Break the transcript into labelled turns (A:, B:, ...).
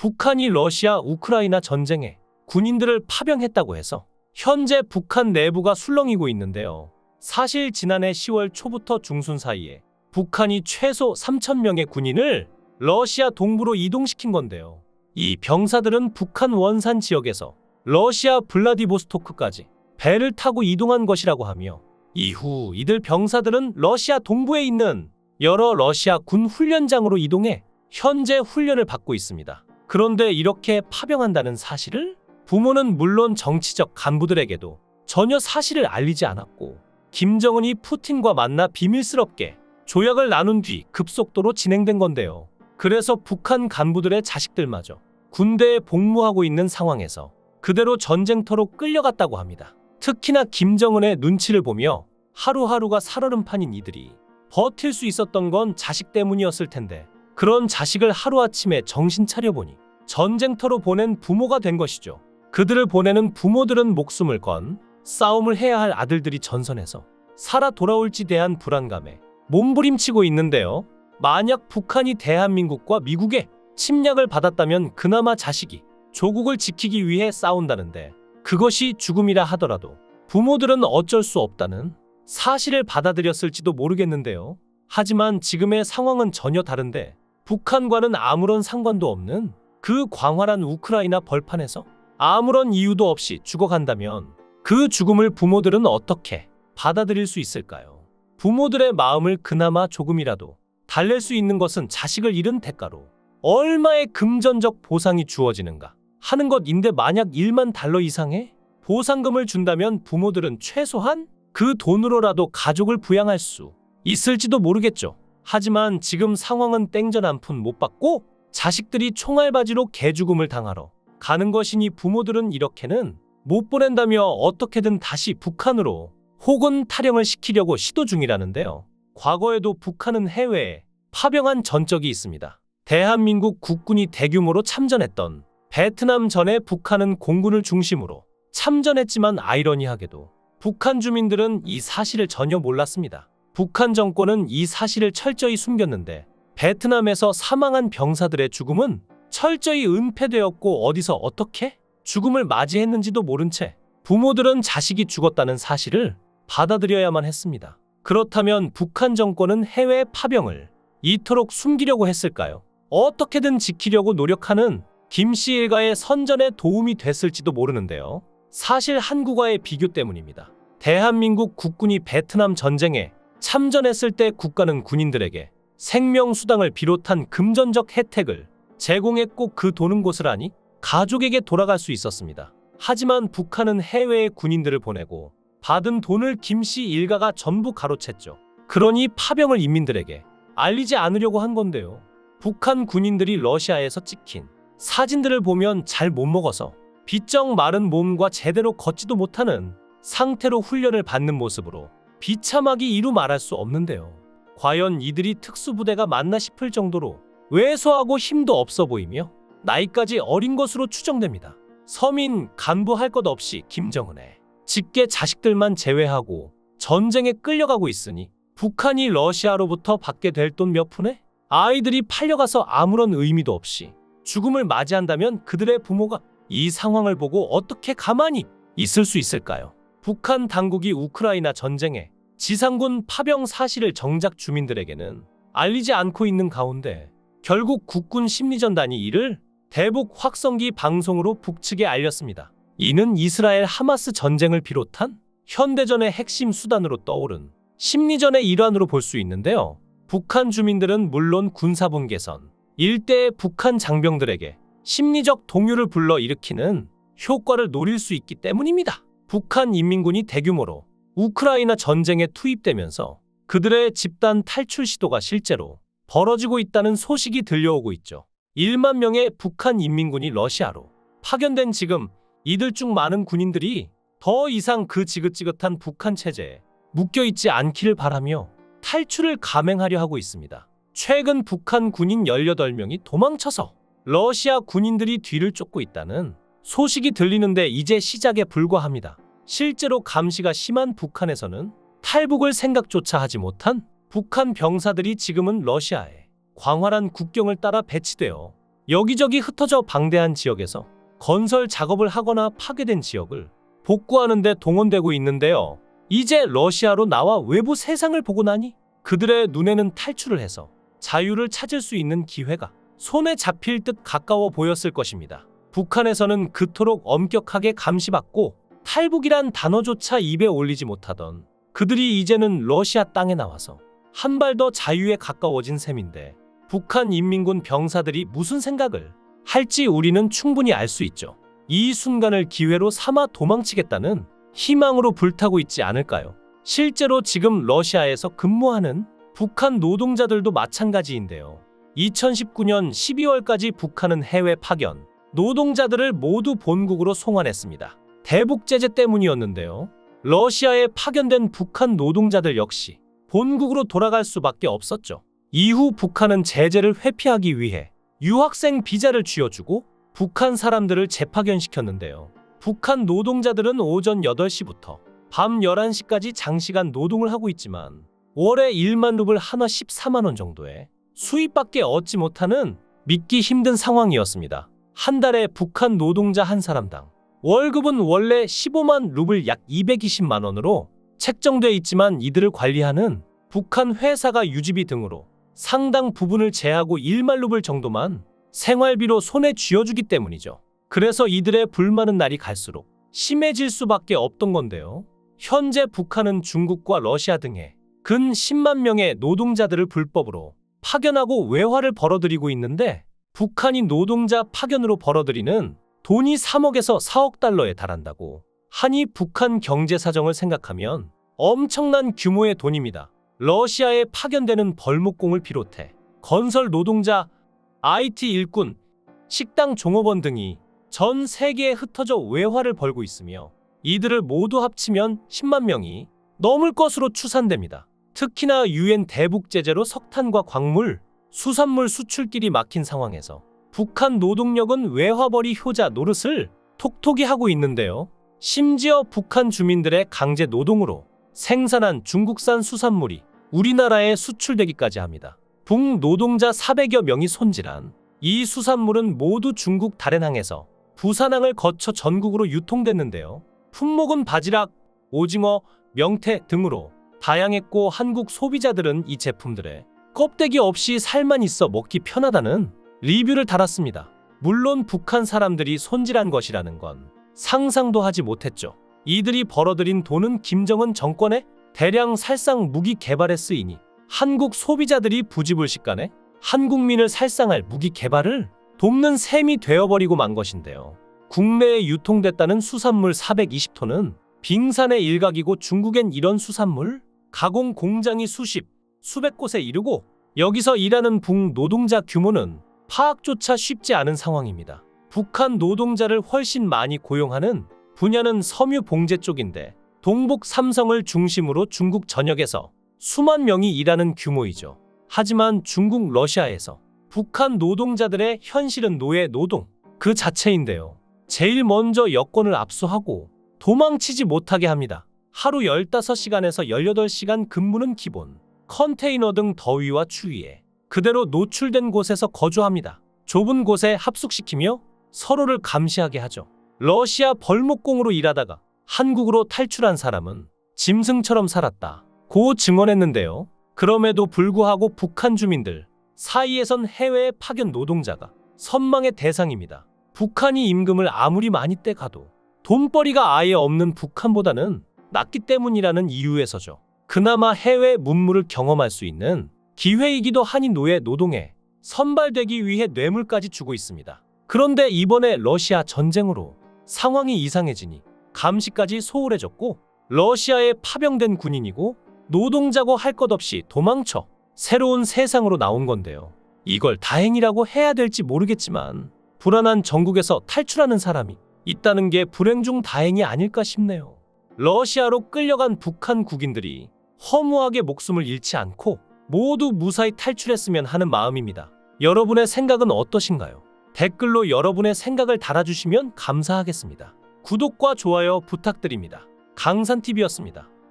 A: 북한이 러시아 우크라이나 전쟁에 군인들을 파병했다고 해서 현재 북한 내부가 술렁이고 있는데요. 사실 지난해 10월 초부터 중순 사이에 북한이 최소 3,000명의 군인을 러시아 동부로 이동시킨 건데요. 이 병사들은 북한 원산 지역에서 러시아 블라디보스토크까지 배를 타고 이동한 것이라고 하며, 이후 이들 병사들은 러시아 동부에 있는 여러 러시아 군 훈련장으로 이동해 현재 훈련을 받고 있습니다. 그런데 이렇게 파병한다는 사실을 부모는 물론 정치적 간부들에게도 전혀 사실을 알리지 않았고, 김정은이 푸틴과 만나 비밀스럽게 조약을 나눈 뒤 급속도로 진행된 건데요. 그래서 북한 간부들의 자식들마저 군대에 복무하고 있는 상황에서 그대로 전쟁터로 끌려갔다고 합니다. 특히나 김정은의 눈치를 보며 하루하루가 살얼음판인 이들이 버틸 수 있었던 건 자식 때문이었을 텐데, 그런 자식을 하루아침에 정신 차려보니 전쟁터로 보낸 부모가 된 것이죠. 그들을 보내는 부모들은 목숨을 건 싸움을 해야 할 아들들이 전선에서 살아 돌아올지 대한 불안감에 몸부림치고 있는데요. 만약 북한이 대한민국과 미국의 침략을 받았다면 그나마 자식이 조국을 지키기 위해 싸운다는데, 그것이 죽음이라 하더라도 부모들은 어쩔 수 없다는 사실을 받아들였을지도 모르겠는데요. 하지만 지금의 상황은 전혀 다른데, 북한과는 아무런 상관도 없는 그 광활한 우크라이나 벌판에서 아무런 이유도 없이 죽어간다면 그 죽음을 부모들은 어떻게 받아들일 수 있을까요? 부모들의 마음을 그나마 조금이라도 달랠 수 있는 것은 자식을 잃은 대가로 얼마의 금전적 보상이 주어지는가 하는 것인데, 만약 1만 달러 이상의 보상금을 준다면 부모들은 최소한 그 돈으로라도 가족을 부양할 수 있을지도 모르겠죠. 하지만 지금 상황은 땡전 한 푼 못 받고 자식들이 총알바지로 개죽음을 당하러 가는 것이니 부모들은 이렇게는 못 보낸다며 어떻게든 다시 북한으로 혹은 탈영을 시키려고 시도 중이라는데요. 과거에도 북한은 해외에 파병한 전적이 있습니다. 대한민국 국군이 대규모로 참전했던 베트남 전에 북한은 공군을 중심으로 참전했지만, 아이러니하게도 북한 주민들은 이 사실을 전혀 몰랐습니다. 북한 정권은 이 사실을 철저히 숨겼는데, 베트남에서 사망한 병사들의 죽음은 철저히 은폐되었고, 어디서 어떻게 죽음을 맞이했는지도 모른 채 부모들은 자식이 죽었다는 사실을 받아들여야만 했습니다. 그렇다면 북한 정권은 해외 파병을 이토록 숨기려고 했을까요? 어떻게든 지키려고 노력하는 김씨 일가의 선전에 도움이 됐을지도 모르는데요. 사실 한국과의 비교 때문입니다. 대한민국 국군이 베트남 전쟁에 참전했을 때 국가는 군인들에게 생명수당을 비롯한 금전적 혜택을 제공했고, 그 돈은 고스란히 가족에게 돌아갈 수 있었습니다. 하지만 북한은 해외에 군인들을 보내고 받은 돈을 김씨 일가가 전부 가로챘죠. 그러니 파병을 인민들에게 알리지 않으려고 한 건데요. 북한 군인들이 러시아에서 찍힌 사진들을 보면 잘 못 먹어서 비쩍 마른 몸과 제대로 걷지도 못하는 상태로 훈련을 받는 모습으로 비참하기 이루 말할 수 없는데요. 과연 이들이 특수부대가 맞나 싶을 정도로 왜소하고 힘도 없어 보이며 나이까지 어린 것으로 추정됩니다. 서민, 간부 할 것 없이 김정은의 직계 자식들만 제외하고 전쟁에 끌려가고 있으니, 북한이 러시아로부터 받게 될 돈 몇 푼에 아이들이 팔려가서 아무런 의미도 없이 죽음을 맞이한다면 그들의 부모가 이 상황을 보고 어떻게 가만히 있을 수 있을까요? 북한 당국이 우크라이나 전쟁에 지상군 파병 사실을 정작 주민들에게는 알리지 않고 있는 가운데, 결국 국군 심리전단이 이를 대북 확성기 방송으로 북측에 알렸습니다. 이는 이스라엘 하마스 전쟁을 비롯한 현대전의 핵심 수단으로 떠오른 심리전의 일환으로 볼 수 있는데요. 북한 주민들은 물론 군사분 개선 일대의 북한 장병들에게 심리적 동요를 불러 일으키는 효과를 노릴 수 있기 때문입니다. 북한 인민군이 대규모로 우크라이나 전쟁에 투입되면서 그들의 집단 탈출 시도가 실제로 벌어지고 있다는 소식이 들려오고 있죠. 1만 명의 북한 인민군이 러시아로 파견된 지금 이들 중 많은 군인들이 더 이상 그 지긋지긋한 북한 체제에 묶여있지 않기를 바라며 탈출을 감행하려 하고 있습니다. 최근 북한 군인 18명이 도망쳐서 러시아 군인들이 뒤를 쫓고 있다는 소식이 들리는데, 이제 시작에 불과합니다. 실제로 감시가 심한 북한에서는 탈북을 생각조차 하지 못한 북한 병사들이 지금은 러시아의 광활한 국경을 따라 배치되어 여기저기 흩어져 방대한 지역에서 건설 작업을 하거나 파괴된 지역을 복구하는 데 동원되고 있는데요. 이제 러시아로 나와 외부 세상을 보고 나니 그들의 눈에는 탈출을 해서 자유를 찾을 수 있는 기회가 손에 잡힐 듯 가까워 보였을 것입니다. 북한에서는 그토록 엄격하게 감시받고 탈북이란 단어조차 입에 올리지 못하던 그들이 이제는 러시아 땅에 나와서 한 발 더 자유에 가까워진 셈인데 북한 인민군 병사들이 무슨 생각을 할지 우리는 충분히 알 수 있죠. 이 순간을 기회로 삼아 도망치겠다는 희망으로 불타고 있지 않을까요? 실제로 지금 러시아에서 근무하는 북한 노동자들도 마찬가지인데요. 2019년 12월까지 북한은 해외 파견 노동자들을 모두 본국으로 송환했습니다. 대북 제재 때문이었는데요. 러시아에 파견된 북한 노동자들 역시 본국으로 돌아갈 수밖에 없었죠. 이후 북한은 제재를 회피하기 위해 유학생 비자를 쥐어주고 북한 사람들을 재파견시켰는데요. 북한 노동자들은 오전 8시부터 밤 11시까지 장시간 노동을 하고 있지만 월에 1만 루블 한화 14만 원 정도의 수입밖에 얻지 못하는 믿기 힘든 상황이었습니다. 한 달에 북한 노동자 한 사람당 월급은 원래 15만 루블 약 220만 원으로 책정돼 있지만 이들을 관리하는 북한 회사가 유지비 등으로 상당 부분을 제하고 1만 루블 정도만 생활비로 손에 쥐어주기 때문이죠. 그래서 이들의 불만은 날이 갈수록 심해질 수밖에 없던 건데요. 현재 북한은 중국과 러시아 등에 근 10만 명의 노동자들을 불법으로 파견하고 외화를 벌어들이고 있는데 북한이 노동자 파견으로 벌어들이는 돈이 3억에서 4억 달러에 달한다고 하니 북한 경제 사정을 생각하면 엄청난 규모의 돈입니다. 러시아에 파견되는 벌목공을 비롯해 건설 노동자, IT 일꾼, 식당 종업원 등이 전 세계에 흩어져 외화를 벌고 있으며 이들을 모두 합치면 10만 명이 넘을 것으로 추산됩니다. 특히나 유엔 대북 제재로 석탄과 광물, 수산물 수출길이 막힌 상황에서 북한 노동력은 외화벌이 효자 노릇을 톡톡히 하고 있는데요. 심지어 북한 주민들의 강제 노동으로 생산한 중국산 수산물이 우리나라에 수출되기까지 합니다. 북노동자 400여 명이 손질한 이 수산물은 모두 중국 다롄항에서 부산항을 거쳐 전국으로 유통됐는데요. 품목은 바지락, 오징어, 명태 등으로 다양했고 한국 소비자들은 이 제품들에 껍데기 없이 살만 있어 먹기 편하다는 리뷰를 달았습니다. 물론 북한 사람들이 손질한 것이라는 건 상상도 하지 못했죠. 이들이 벌어들인 돈은 김정은 정권에 대량 살상 무기 개발에 쓰이니 한국 소비자들이 부지불식간에 한국민을 살상할 무기 개발을 돕는 셈이 되어버리고 만 것인데요. 국내에 유통됐다는 수산물 420톤은 빙산의 일각이고 중국엔 이런 수산물 가공 공장이 수백 곳에 이르고 여기서 일하는 북노동자 규모는 파악조차 쉽지 않은 상황입니다. 북한 노동자를 훨씬 많이 고용하는 분야는 섬유 봉제 쪽인데 동북 삼성을 중심으로 중국 전역에서 수만 명이 일하는 규모이죠. 하지만 중국 러시아에서 북한 노동자들의 현실은 노예 노동 그 자체인데요. 제일 먼저 여권을 압수하고 도망치지 못하게 합니다. 하루 15시간에서 18시간 근무는 기본, 컨테이너 등 더위와 추위에 그대로 노출된 곳에서 거주합니다. 좁은 곳에 합숙시키며 서로를 감시하게 하죠. 러시아 벌목공으로 일하다가 한국으로 탈출한 사람은 짐승처럼 살았다고 증언했는데요. 그럼에도 불구하고 북한 주민들 사이에선 해외 파견 노동자가 선망의 대상입니다. 북한이 임금을 아무리 많이 떼가도 돈벌이가 아예 없는 북한보다는 낫기 때문이라는 이유에서죠. 그나마 해외 문물을 경험할 수 있는 기회이기도 하니 노예 노동에 선발되기 위해 뇌물까지 주고 있습니다. 그런데 이번에 러시아 전쟁으로 상황이 이상해지니 감시까지 소홀해졌고 러시아에 파병된 군인이고 노동자고 할 것 없이 도망쳐 새로운 세상으로 나온 건데요. 이걸 다행이라고 해야 될지 모르겠지만 불안한 전국에서 탈출하는 사람이 있다는 게 불행 중 다행이 아닐까 싶네요. 러시아로 끌려간 북한 국인들이 허무하게 목숨을 잃지 않고 모두 무사히 탈출했으면 하는 마음입니다. 여러분의 생각은 어떠신가요? 댓글로 여러분의 생각을 달아주시면 감사하겠습니다. 구독과 좋아요 부탁드립니다. 강산TV였습니다.